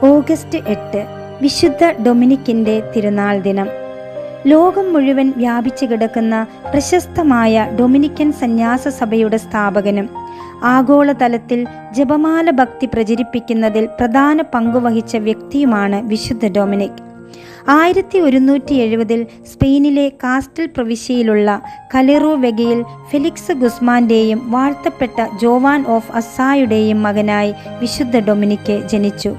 August 8 വിശുദ്ധ ഡൊമിനിക്കിന്റെ തിരുനാൾ ദിനം. ലോകം മുഴുവൻ വ്യാപിച്ചു കിടക്കുന്ന പ്രശസ്തമായ ഡൊമിനിക്കൻ സന്യാസ സഭയുടെ സ്ഥാപകനും ആഗോളതലത്തിൽ ജപമാല ഭക്തി പ്രചരിപ്പിക്കുന്നതിൽ പ്രധാന പങ്കുവഹിച്ച വ്യക്തിയുമാണ് വിശുദ്ധ ഡൊമിനിക്. 1170 സ്പെയിനിലെ കാസ്റ്റൽ പ്രവിശ്യയിലുള്ള കലെറോ വെഗയിൽ ഫെലിക്സ് ഗുസ്മാന്റെയും വാഴ്ത്തപ്പെട്ട ജോവാൻ ഓഫ് അസ്സായുടെയും മകനായി വിശുദ്ധ ഡൊമിനിക്ക് ജനിച്ചു.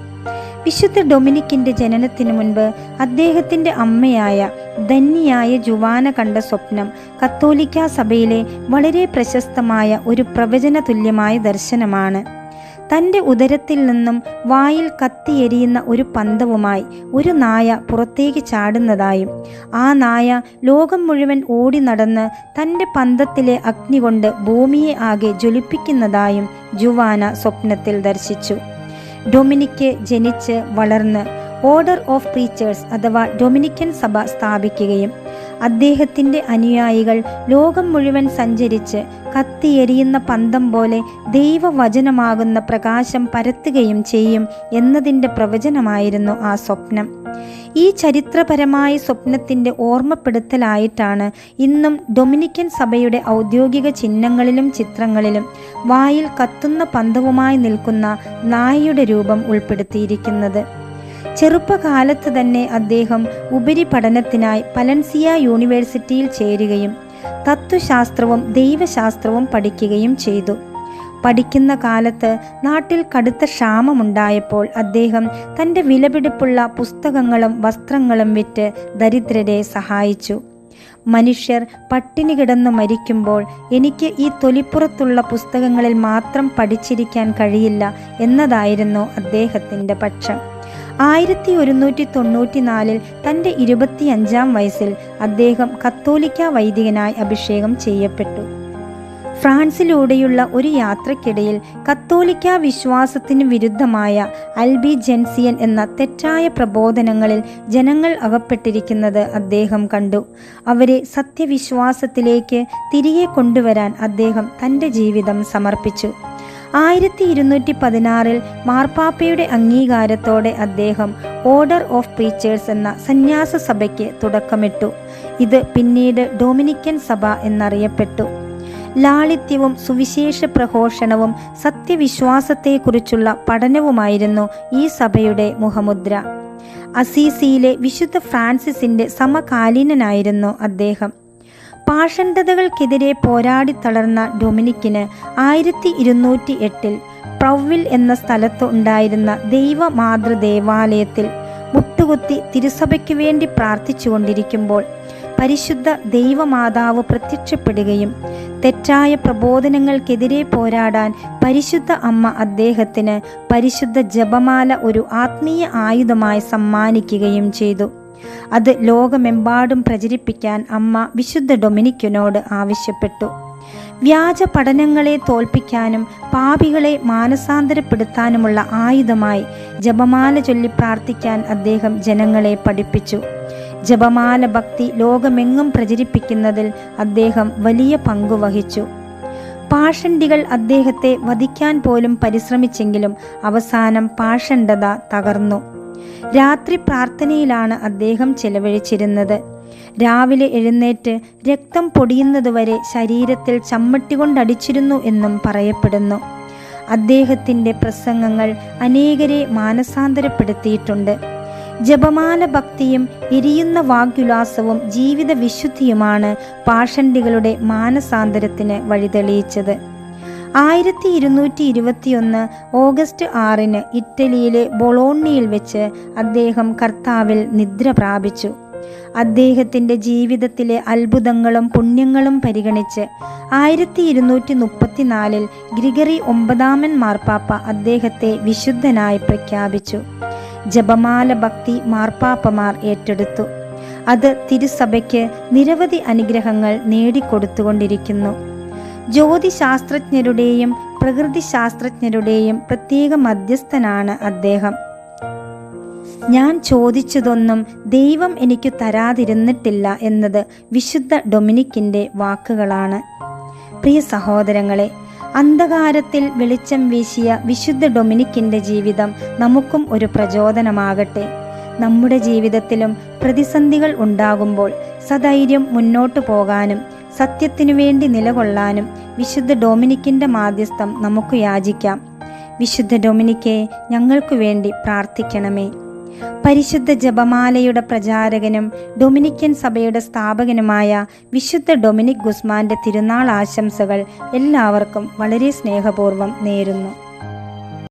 വിശുദ്ധ ഡൊമിനിക്കിന്റെ ജനനത്തിനു മുൻപ് അദ്ദേഹത്തിന്റെ അമ്മയായ ധന്യയായ ജുവാന കണ്ട സ്വപ്നം കത്തോലിക്ക സഭയിലെ വളരെ പ്രശസ്തമായ ഒരു പ്രവചന തുല്യമായ ദർശനമാണ്. തൻ്റെ ഉദരത്തിൽ നിന്നും വായിൽ കത്തിയെരിയുന്ന ഒരു പന്തവുമായി ഒരു നായ പുറത്തേക്ക് ചാടുന്നതായും ആ നായ ലോകം മുഴുവൻ ഓടി നടന്ന് തൻ്റെ പന്തത്തിലെ അഗ്നി കൊണ്ട് ഭൂമിയെ ആകെ ജ്വലിപ്പിക്കുന്നതായും ജുവാന സ്വപ്നത്തിൽ ദർശിച്ചു. ഡൊമിനിക്ക് ജനിച്ച് വളർന്ന് ഓർഡർ ഓഫ് പ്രീച്ചേഴ്സ് അഥവാ ഡൊമിനിക്കൻ സഭ സ്ഥാപിക്കുകയും അദ്ദേഹത്തിൻ്റെ അനുയായികൾ ലോകം മുഴുവൻ സഞ്ചരിച്ച് കത്തിയെരിയുന്ന പന്തം പോലെ ദൈവവചനമാകുന്ന പ്രകാശം പരത്തുകയും ചെയ്യും എന്നതിൻ്റെ പ്രവചനമായിരുന്നു ആ സ്വപ്നം. ഈ ചരിത്രപരമായ സ്വപ്നത്തിൻ്റെ ഓർമ്മപ്പെടുത്തലായിട്ടാണ് ഇന്നും ഡൊമിനിക്കൻ സഭയുടെ ഔദ്യോഗിക ചിഹ്നങ്ങളിലും ചിത്രങ്ങളിലും വായിൽ കത്തുന്ന പന്തവുമായി നിൽക്കുന്ന നായയുടെ രൂപം ഉൾപ്പെടുത്തിയിരിക്കുന്നത്. ചെറുപ്പകാലത്ത് തന്നെ അദ്ദേഹം ഉപരിപഠനത്തിനായി പലൻസിയ യൂണിവേഴ്സിറ്റിയിൽ ചേരുകയും തത്വശാസ്ത്രവും ദൈവശാസ്ത്രവും പഠിക്കുകയും ചെയ്തു. പഠിക്കുന്ന കാലത്ത് നാട്ടിൽ കടുത്ത ക്ഷാമമുണ്ടായപ്പോൾ അദ്ദേഹം തൻ്റെ വിലപിടിപ്പുള്ള പുസ്തകങ്ങളും വസ്ത്രങ്ങളും വിറ്റ് ദരിദ്രരെ സഹായിച്ചു. മനുഷ്യർ പട്ടിണി കിടന്നു മരിക്കുമ്പോൾ എനിക്ക് ഈ തൊലിപ്പുറത്തുള്ള പുസ്തകങ്ങളിൽ മാത്രം പഠിച്ചിരിക്കാൻ കഴിയില്ല എന്നതായിരുന്നു അദ്ദേഹത്തിൻ്റെ പക്ഷം. 1194 തൻ്റെ 25-ാം വയസ്സിൽ അദ്ദേഹം കത്തോലിക്ക വൈദികനായി അഭിഷേകം ചെയ്യപ്പെട്ടു. ഫ്രാൻസിലൂടെയുള്ള ഒരു യാത്രക്കിടയിൽ കത്തോലിക്ക വിശ്വാസത്തിന് വിരുദ്ധമായ അൽബിജൻസിയൻ എന്ന തെറ്റായ പ്രബോധനങ്ങളിൽ ജനങ്ങൾ അകപ്പെട്ടിരിക്കുന്നത് അദ്ദേഹം കണ്ടു. അവരെ സത്യവിശ്വാസത്തിലേക്ക് തിരികെ കൊണ്ടുവരാൻ അദ്ദേഹം തൻ്റെ ജീവിതം സമർപ്പിച്ചു. 1216 മാർപ്പാപ്പയുടെ അംഗീകാരത്തോടെ അദ്ദേഹം ഓർഡർ ഓഫ് പ്രീച്ചേഴ്സ് എന്ന സന്യാസ സഭയ്ക്ക് തുടക്കമിട്ടു. ഇത് പിന്നീട് ഡൊമിനിക്കൻ സഭ എന്നറിയപ്പെട്ടു. ലാളിത്യവും സുവിശേഷ പ്രഘോഷണവും സത്യവിശ്വാസത്തെക്കുറിച്ചുള്ള പഠനവുമായിരുന്നു ഈ സഭയുടെ മുഖമുദ്ര. അസീസിയിലെ വിശുദ്ധ ഫ്രാൻസിസിന്റെ സമകാലീനനായിരുന്നു അദ്ദേഹം. പാഷണ്ഡതകൾക്കെതിരെ പോരാടി തളർന്ന ഡൊമിനിക്കിന് 1208 പ്രൗവിൽ എന്ന സ്ഥലത്ത് ഉണ്ടായിരുന്ന ദൈവമാതൃദേവാലയത്തിൽ മുട്ടുകുത്തി തിരുസഭയ്ക്കു വേണ്ടി പ്രാർത്ഥിച്ചുകൊണ്ടിരിക്കുമ്പോൾ പരിശുദ്ധ ദൈവമാതാവ് പ്രത്യക്ഷപ്പെടുകയും തെറ്റായ പ്രബോധനങ്ങൾക്കെതിരെ പോരാടാൻ പരിശുദ്ധ അമ്മ അദ്ദേഹത്തിന് പരിശുദ്ധ ജപമാല ഒരു ആത്മീയ ആയുധമായി സമ്മാനിക്കുകയും ചെയ്തു. അത് ലോകമെമ്പാടും പ്രചരിപ്പിക്കാൻ അമ്മ വിശുദ്ധ ഡൊമിനിക്കിനോട് ആവശ്യപ്പെട്ടു. വ്യാജ പഠനങ്ങളെ തോൽപ്പിക്കാനും പാപികളെ മാനസാന്തരപ്പെടുത്താനുമുള്ള ആയുധമായി ജപമാല ചൊല്ലി പ്രാർത്ഥിക്കാൻ അദ്ദേഹം ജനങ്ങളെ പഠിപ്പിച്ചു. ജപമാല ഭക്തി ലോകമെങ്ങും പ്രചരിപ്പിക്കുന്നതിൽ അദ്ദേഹം വലിയ പങ്കുവഹിച്ചു. പാഷണ്ഡികൾ അദ്ദേഹത്തെ വധിക്കാൻ പോലും പരിശ്രമിച്ചെങ്കിലും അവസാനം പാഷണ്ഡത തകർന്നു. രാത്രി പ്രാർത്ഥനയിലാണ് അദ്ദേഹം ചെലവഴിച്ചിരുന്നത്. രാവിലെ എഴുന്നേറ്റ് രക്തം പൊടിയുന്നതുവരെ ശരീരത്തിൽ ചമ്മട്ടി കൊണ്ടടിച്ചിരുന്നു എന്നും പറയപ്പെടുന്നു. അദ്ദേഹത്തിൻ്റെ പ്രസംഗങ്ങൾ അനേകരെ മാനസാന്തരപ്പെടുത്തിയിട്ടുണ്ട്. ജപമാല ഭക്തിയും എരിയുന്ന വാഗ്വിലാസവും ജീവിത വിശുദ്ധിയുമാണ് പാഷണ്ഡികളുടെ മാനസാന്തരത്തിന് വഴിതെളിയിച്ചത്. 1221 ഓഗസ്റ്റ് 6 ഇറ്റലിയിലെ ബൊളോണിയിൽ വെച്ച് അദ്ദേഹം കർത്താവിൽ നിദ്ര പ്രാപിച്ചു. അദ്ദേഹത്തിൻ്റെ ജീവിതത്തിലെ അത്ഭുതങ്ങളും പുണ്യങ്ങളും പരിഗണിച്ച് 1234 ഗ്രിഗറി 9 മാർപ്പാപ്പ അദ്ദേഹത്തെ വിശുദ്ധനായി പ്രഖ്യാപിച്ചു. ജപമാല ഭക്തി മാർപ്പാപ്പമാർ ഏറ്റെടുത്തു. അത് തിരുസഭയ്ക്ക് നിരവധി അനുഗ്രഹങ്ങൾ നേടിക്കൊടുത്തുകൊണ്ടിരിക്കുന്നു. ജ്യോതിശാസ്ത്രജ്ഞരുടെയും പ്രകൃതി ശാസ്ത്രജ്ഞരുടെയും പ്രത്യേക മധ്യസ്ഥനാണ് അദ്ദേഹം. ഞാൻ ചോദിച്ചതൊന്നും ദൈവം എനിക്ക് തരാതിരുന്നിട്ടില്ല എന്നത് വിശുദ്ധ ഡൊമിനിക്കിൻ്റെ വാക്കുകളാണ്. പ്രിയ സഹോദരങ്ങളെ, അന്ധകാരത്തിൽ വെളിച്ചം വീശിയ വിശുദ്ധ ഡൊമിനിക്കിൻ്റെ ജീവിതം നമുക്കും ഒരു പ്രചോദനമാകട്ടെ. നമ്മുടെ ജീവിതത്തിലും പ്രതിസന്ധികൾ ഉണ്ടാകുമ്പോൾ സധൈര്യം മുന്നോട്ടു പോകാനും സത്യത്തിനു വേണ്ടി നിലകൊള്ളാനും വിശുദ്ധ ഡൊമിനിക്കിൻ്റെ മാധ്യസ്ഥം നമുക്ക് യാചിക്കാം. വിശുദ്ധ ഡൊമിനിക്കെ, ഞങ്ങൾക്കു വേണ്ടി പ്രാർത്ഥിക്കണമേ. പരിശുദ്ധ ജപമാലയുടെ പ്രചാരകനും ഡൊമിനിക്കൻ സഭയുടെ സ്ഥാപകനുമായ വിശുദ്ധ ഡൊമിനിക് ഗുസ്മാന്റെ തിരുനാൾ ആശംസകൾ എല്ലാവർക്കും വളരെ സ്നേഹപൂർവ്വം നേരുന്നു.